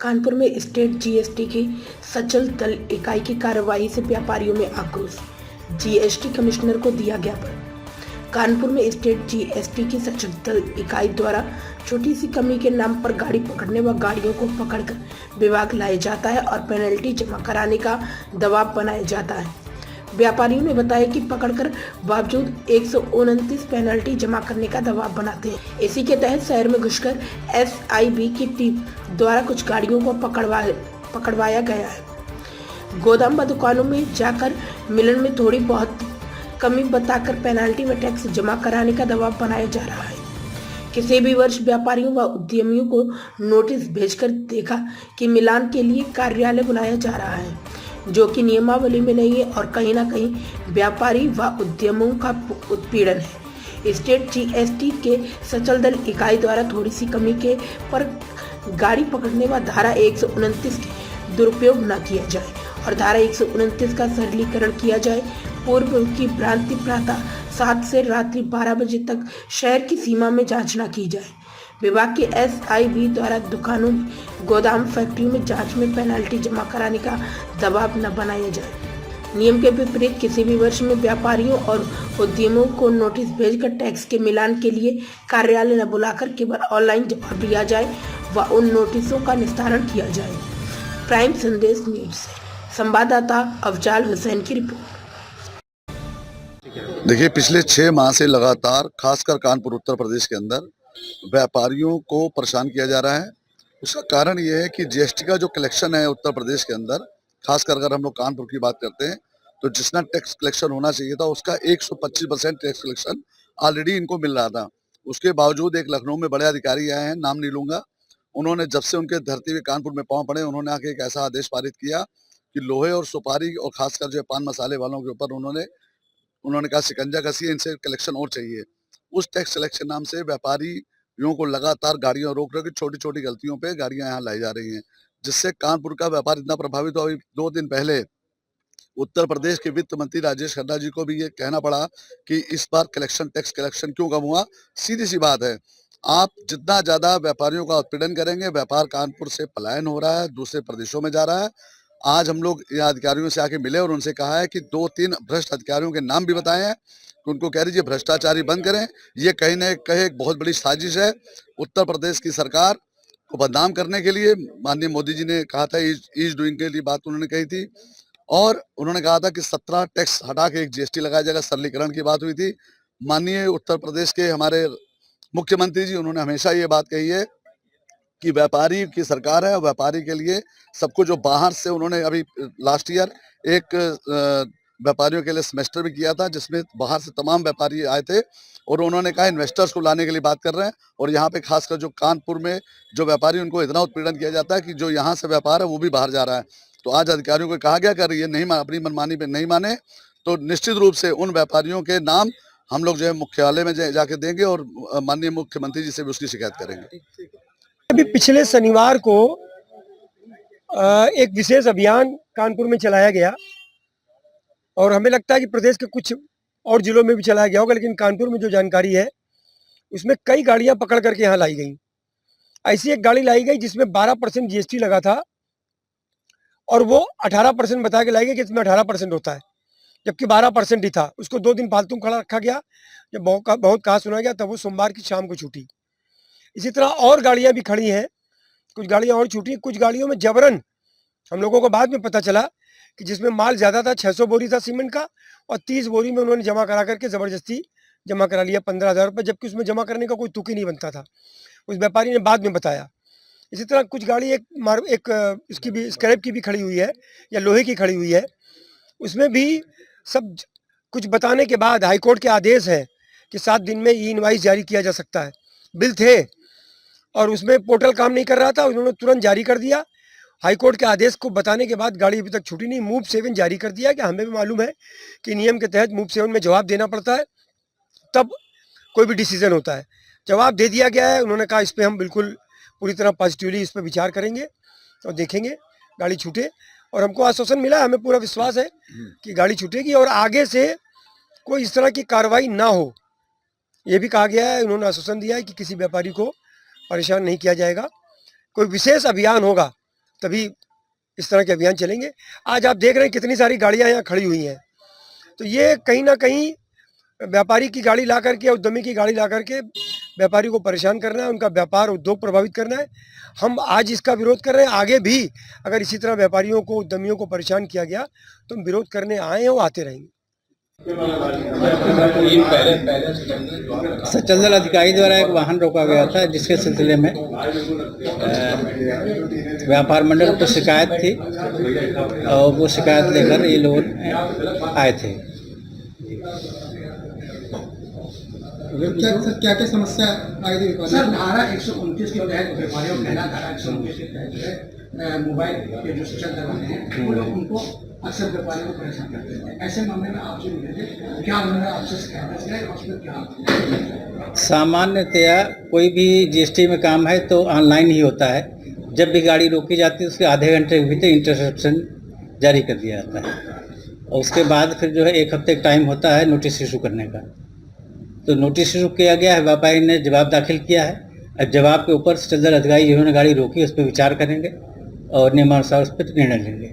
कानपुर में state GST की सचल दल इकाई की कार्रवाई से व्यापारियों में आक्रोश। जीएसटी कमिश्नर को दिया ज्ञापन। कानपुर में स्टेट जीएसटी की सचल दल इकाई द्वारा छोटी सी कमी के नाम पर गाड़ी पकड़ने व गाड़ियों को पकड़कर विभाग लाया जाता है और पेनल्टी जमा कराने का दबाव बनाया जाता है। व्यापारियों ने बताया कि पकड़कर बावजूद 129 पेनल्टी जमा करने का दबाव बनाते हैं। इसी के तहत शहर में घुसकर एसआईबी की टीम द्वारा कुछ गाड़ियों को पकड़वाया गया है। गोदाम व दुकानों में जाकर मिलन में थोड़ी बहुत कमी बताकर पेनल्टी व टैक्स जमा कराने का दबाव बनाया जा रहा है। किसी भी वर्ष व्यापारियों व उद्यमियों को नोटिस भेजकर देखा कि मिलान के लिए कार्यालय बुलाया जा रहा है, जो कि नियमावली में नहीं है और कहीं ना कहीं व्यापारी व उद्यमों का उत्पीड़न है। स्टेट जीएसटी के सचल दल इकाई द्वारा थोड़ी सी कमी के पर गाड़ी पकड़ने व धारा 129 के दुरुपयोग न किया जाए और धारा 129 का सरलीकरण किया जाए। पूर्व की भ्रांति प्रातः 7 से रात्रि 12 बजे तक शहर की सीमा में जांच न की जाए। विभाग के एसआईबी द्वारा दुकानों, गोदाम, फैक्ट्रियों में जांच में पेनल्टी जमा कराने का दबाव न बनाया जाए। नियम के विपरीत किसी भी वर्ष में व्यापारियों और उद्यमियों को नोटिस भेजकर टैक्स के मिलान के लिए कार्यालय न बुलाकर केवल ऑनलाइन जवाब दिया जाए व उन नोटिसों का निस्तारण किया जाए। प्राइम संदेश न्यूज से संवाददाता अफजाल हुसैन की रिपोर्ट। देखिए, पिछले 6 माह से लगातार खासकर कानपुर उत्तर प्रदेश के अंदर व्यापारियों को परेशान किया जा रहा है। उसका कारण ये है कि जीएसटी का जो कलेक्शन है उत्तर प्रदेश के अंदर, खासकर अगर हम लोग कानपुर की बात करते हैं तो जितना टैक्स कलेक्शन होना चाहिए था उसका 125% टैक्स कलेक्शन ऑलरेडी इनको मिल रहा था। उसके बावजूद एक लखनऊ में बड़े अधिकारी आए हैं, नाम नहीं लूंगा, उन्होंने जब से उनके धरती हुए कानपुर में पांव पड़े, उन्होंने आके एक ऐसा आदेश पारित किया कि लोहे और सुपारी और खासकर जो पान मसाले वालों के ऊपर उन्होंने कहा शिकंजा कसी है, इनसे कलेक्शन और चाहिए। उस टैक्स कलेक्शन नाम से व्यापारियों को लगातार गाड़ियां रोक रहे, छोटी छोटी गलतियों पे गाड़ियां यहाँ लाई जा रही हैं, जिससे कानपुर का व्यापार इतना प्रभावित हुआ। अभी 2 दिन पहले उत्तर प्रदेश के वित्त मंत्री राजेश खन्ना जी को भी ये कहना पड़ा कि इस बार टैक्स कलेक्शन क्यों कम हुआ। सीधी सी बात है, आप जितना ज्यादा व्यापारियों का उत्पीड़न करेंगे, व्यापार कानपुर से पलायन हो रहा है, दूसरे प्रदेशों में जा रहा है। आज हम लोग यहाँ अधिकारियों से आके मिले और उनसे कहा है कि 2-3 भ्रष्ट अधिकारियों के नाम भी बताए हैं कि उनको कह दीजिए भ्रष्टाचारी बंद करें। ये कहीं न कहीं एक बहुत बड़ी साजिश है उत्तर प्रदेश की सरकार को बदनाम करने के लिए। माननीय मोदी जी ने कहा था, ईज डूइंग के लिए बात उन्होंने कही थी और उन्होंने कहा था कि 17 टैक्स हटा के एक जीएसटी लगाया जाएगा, सरलीकरण की बात हुई थी। माननीय उत्तर प्रदेश के हमारे मुख्यमंत्री जी, उन्होंने हमेशा ये बात कही है कि व्यापारी की सरकार है और व्यापारी के लिए सब कुछ। जो बाहर से उन्होंने अभी लास्ट ईयर एक व्यापारियों के लिए सेमेस्टर भी किया था, जिसमें बाहर से तमाम व्यापारी आए थे और उन्होंने कहा इन्वेस्टर्स को लाने के लिए बात कर रहे हैं। और यहाँ पे खासकर जो कानपुर में जो व्यापारी, उनको इतना उत्पीड़न किया जाता है कि जो यहाँ से व्यापार है वो भी बाहर जा रहा है। तो आज अधिकारियों को कहा गया, कर ये नहीं अपनी मनमानी पे नहीं माने तो निश्चित रूप से उन व्यापारियों के नाम हम लोग जो है मुख्यालय में जाके देंगे और माननीय मुख्यमंत्री जी से भी उसकी शिकायत करेंगे। अभी पिछले शनिवार को एक विशेष अभियान कानपुर में चलाया गया और हमें लगता है कि प्रदेश के कुछ और जिलों में भी चलाया गया होगा, लेकिन कानपुर में जो जानकारी है उसमें कई गाड़ियां पकड़ करके यहाँ लाई गई। ऐसी एक गाड़ी लाई गई जिसमें 12% जीएसटी लगा था और वो 18% बता के लाई गई कि इसमें 18% होता है, जबकि 12% ही था। उसको 2 दिन फालतू खड़ा रखा गया। जब बहुत कहा सुना गया तब वो सोमवार की शाम को छूटी। इसी तरह और गाड़ियां भी खड़ी हैं, कुछ गाड़ियां और छूटी। कुछ गाड़ियों में जबरन, हम लोगों को बाद में पता चला कि जिसमें माल ज़्यादा था, 600 बोरी था सीमेंट का और 30 बोरी में उन्होंने जमा करा करके ज़बरदस्ती जमा करा लिया 15,000 रुपये, जबकि उसमें जमा करने का कोई तुक ही नहीं बनता था। उस व्यापारी ने बाद में बताया। इसी तरह कुछ गाड़ी एक इसकी भी स्क्रैप की भी खड़ी हुई है या लोहे की खड़ी हुई है। उसमें भी सब कुछ बताने के बाद हाईकोर्ट के आदेश है कि 7 दिन में ई इनवाइस जारी किया जा सकता है। बिल थे और उसमें पोर्टल काम नहीं कर रहा था, उन्होंने तुरंत जारी कर दिया। हाईकोर्ट के आदेश को बताने के बाद गाड़ी अभी तक छूटी नहीं। मूव 7 जारी कर दिया कि हमें भी मालूम है कि नियम के तहत मूव 7 में जवाब देना पड़ता है, तब कोई भी डिसीजन होता है। जवाब दे दिया गया है। उन्होंने कहा इस पर हम बिल्कुल पूरी तरह पॉजिटिवली इस पर विचार करेंगे और देखेंगे गाड़ी छूटे, और हमको आश्वासन मिला है, हमें पूरा विश्वास है कि गाड़ी छूटेगी और आगे से कोई इस तरह की कार्रवाई ना हो। ये भी कहा गया है, उन्होंने आश्वासन दिया है कि किसी व्यापारी को परेशान नहीं किया जाएगा। कोई विशेष अभियान होगा तभी इस तरह के अभियान चलेंगे। आज आप देख रहे हैं कितनी सारी गाड़ियां यहाँ खड़ी हुई हैं, तो ये कहीं ना कहीं व्यापारी की गाड़ी ला करके, उद्यमी की गाड़ी ला करके व्यापारी को परेशान करना है, उनका व्यापार उद्योग प्रभावित करना है। हम आज इसका विरोध कर रहे हैं, आगे भी अगर इसी तरह व्यापारियों को, उद्यमियों को परेशान किया गया तो हम विरोध करने आए हैं और आते रहेंगे। सचल दल अधिकारी द्वारा एक वाहन रोका गया था, जिसके सिलसिले में व्यापार मंडल को शिकायत थी और वो शिकायत लेकर ये लोग आए थे। क्या क्या समस्या आई थी? सर, धारा 129 के तहत व्यापारियों को पहला धारा 129 के तहत जो है मोबाइल के जो सचल दल हैं वो लोग उनको अक्सर व्यापारियों को परेशान करते हैं। ऐसे मामले में आपसे मिले थे, क्या उन्होंने आपसे शिकायत है और उसमें क्या? सामान्यतया कोई भी जीएसटी में काम है तो ऑनलाइन ही होता है। जब भी गाड़ी रोकी जाती है उसके आधे घंटे के भीतर इंटरसेप्शन जारी कर दिया जाता है और उसके बाद फिर जो है 1 हफ्ते का टाइम होता है नोटिस इशू करने का। तो नोटिस इशू किया गया है, व्यापारी ने जवाब दाखिल किया है। अब जवाब के ऊपर सचल दल अधिकारी जिन्होंने गाड़ी रोकी उस पर विचार करेंगे और नियमानुसार उस पर निर्णय लेंगे।